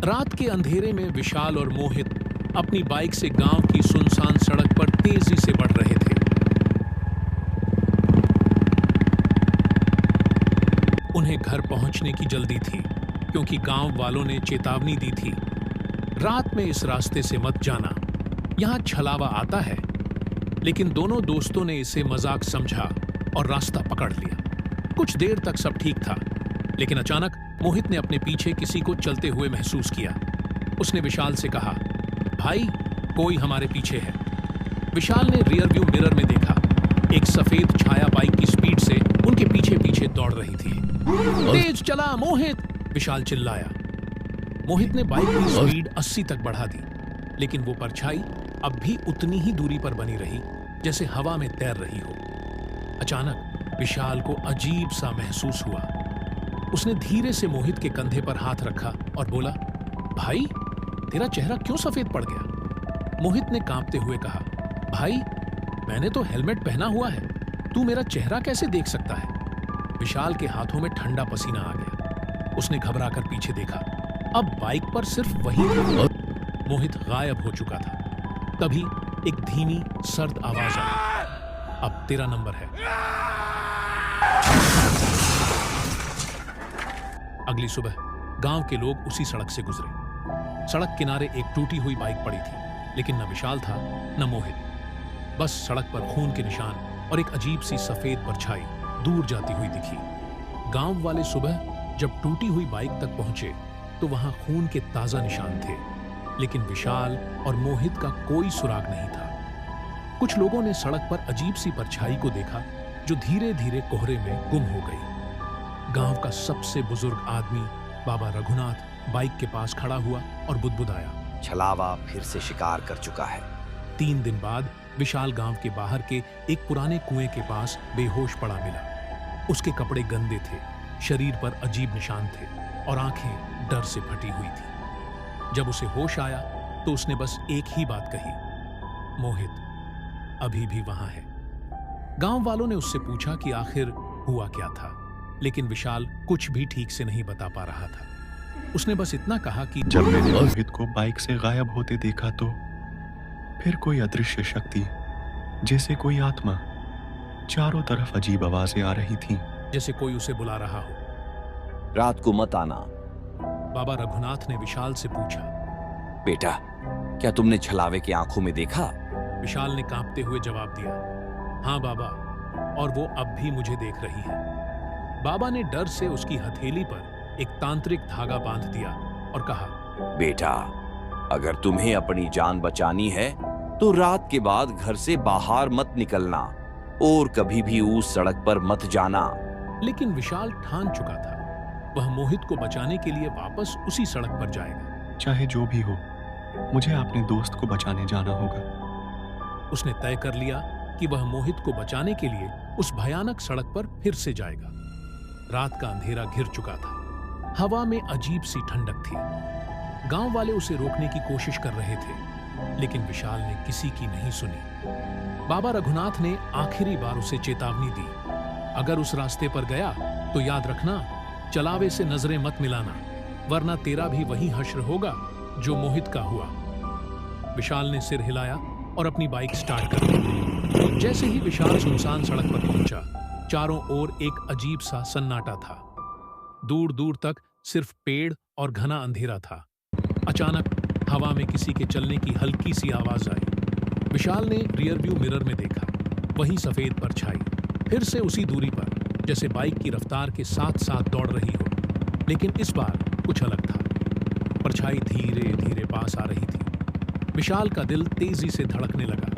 रात के अंधेरे में विशाल और मोहित अपनी बाइक से गांव की सुनसान सड़क पर तेजी से बढ़ रहे थे। उन्हें घर पहुंचने की जल्दी थी क्योंकि गांव वालों ने चेतावनी दी थी, रात में इस रास्ते से मत जाना, यहां छलावा आता है। लेकिन दोनों दोस्तों ने इसे मजाक समझा और रास्ता पकड़ लिया। कुछ देर तक सब ठीक था, लेकिन अचानक मोहित ने अपने पीछे किसी को चलते हुए महसूस किया। उसने विशाल से कहा, भाई, कोई हमारे पीछे है। विशाल ने रियर व्यू मिरर में देखा, एक सफेद छाया बाइक की स्पीड से उनके पीछे पीछे दौड़ रही थी। तेज चला मोहित, विशाल चिल्लाया। मोहित ने बाइक की स्पीड 80 तक बढ़ा दी, लेकिन वो परछाई अब भी उतनी ही दूरी पर बनी रही जैसे हवा में तैर रही हो। अचानक विशाल को अजीब सा महसूस हुआ। उसने धीरे से मोहित के कंधे पर हाथ रखा और बोला, भाई, तेरा चेहरा क्यों सफेद पड़ गया? मोहित ने कांपते हुए कहा, भाई, मैंने तो हेलमेट पहना हुआ है, तू मेरा चेहरा कैसे देख सकता है? विशाल के हाथों में ठंडा पसीना आ गया। उसने घबराकर पीछे देखा, अब बाइक पर सिर्फ वही था। मोहित गायब हो चुका था। तभी एक धीमी सर्द आवाज आई, अब तेरा नंबर है। अगली सुबह गांव के लोग उसी सड़क से गुजरे। सड़क किनारे एक टूटी हुई बाइक पड़ी थी, लेकिन न विशाल था न मोहित। बस सड़क पर खून के निशान और एक अजीब सी सफेद परछाई दूर जाती हुई दिखी। गांव वाले सुबह जब टूटी हुई बाइक तक पहुंचे तो वहां खून के ताजा निशान थे, लेकिन विशाल और मोहित का कोई सुराग नहीं था। कुछ लोगों ने सड़क पर अजीब सी परछाई को देखा जो धीरे धीरे कोहरे में गुम हो गई। गांव का सबसे बुजुर्ग आदमी बाबा रघुनाथ बाइक के पास खड़ा हुआ और बुदबुदाया, छलावा फिर से शिकार कर चुका है। 3 दिन बाद विशाल गांव के बाहर के एक पुराने कुएं के पास बेहोश पड़ा मिला। उसके कपड़े गंदे थे, शरीर पर अजीब निशान थे और आंखें डर से फटी हुई थी। जब उसे होश आया तो उसने बस एक ही बात कही, मोहित अभी भी वहां है। गांव वालों ने उससे पूछा कि आखिर हुआ क्या था, लेकिन विशाल कुछ भी ठीक से नहीं बता पा रहा था। उसने बस इतना कहा कि जब मैंने मोहित को बाइक से गायब होते देखा तो फिर कोई अदृश्य शक्ति, जैसे कोई आत्मा, चारों तरफ अजीब आवाजें आ रही थीं, जैसे कोई उसे बुला रहा हो। रात को मत आना। बाबा रघुनाथ ने विशाल से पूछा, बेटा, क्या तुमने छलावे की आंखों में देखा? विशाल ने कांपते हुए जवाब दिया, हाँ बाबा, और वो अब भी मुझे देख रही है। बाबा ने डर से उसकी हथेली पर एक तांत्रिक धागा बांध दिया और कहा, बेटा, अगर तुम्हें अपनी जान बचानी है तो रात के बाद घर से बाहर मत निकलना और कभी भी उस सड़क पर मत जाना। लेकिन विशाल ठान चुका था, वह मोहित को बचाने के लिए वापस उसी सड़क पर जाएगा। चाहे जो भी हो, मुझे अपने दोस्त को बचाने जाना होगा। उसने तय कर लिया कि वह मोहित को बचाने के लिए उस भयानक सड़क पर फिर से जाएगा। रात का अंधेरा घिर चुका था, हवा में अजीब सी ठंडक थी। गांव वाले उसे रोकने की कोशिश कर रहे थे, लेकिन विशाल ने किसी की नहीं सुनी। बाबा रघुनाथ ने आखिरी बार उसे चेतावनी दी, अगर उस रास्ते पर गया तो याद रखना, चलावे से नजरें मत मिलाना, वरना तेरा भी वही हश्र होगा जो मोहित का हुआ। विशाल ने सिर हिलाया और अपनी बाइक स्टार्ट कर दी। जैसे ही विशाल सुनसान सड़क पर पहुंचा, चारों ओर एक अजीब सा सन्नाटा था। दूर दूर तक सिर्फ पेड़ और घना अंधेरा था। अचानक हवा में किसी के चलने की हल्की सी आवाज आई। विशाल ने रियर व्यू मिरर में देखा, वही सफेद परछाई, फिर से उसी दूरी पर, जैसे बाइक की रफ्तार के साथ साथ दौड़ रही हो। लेकिन इस बार कुछ अलग था। परछाई धीरे धीरे पास आ रही थी। विशाल का दिल तेजी से धड़कने लगा।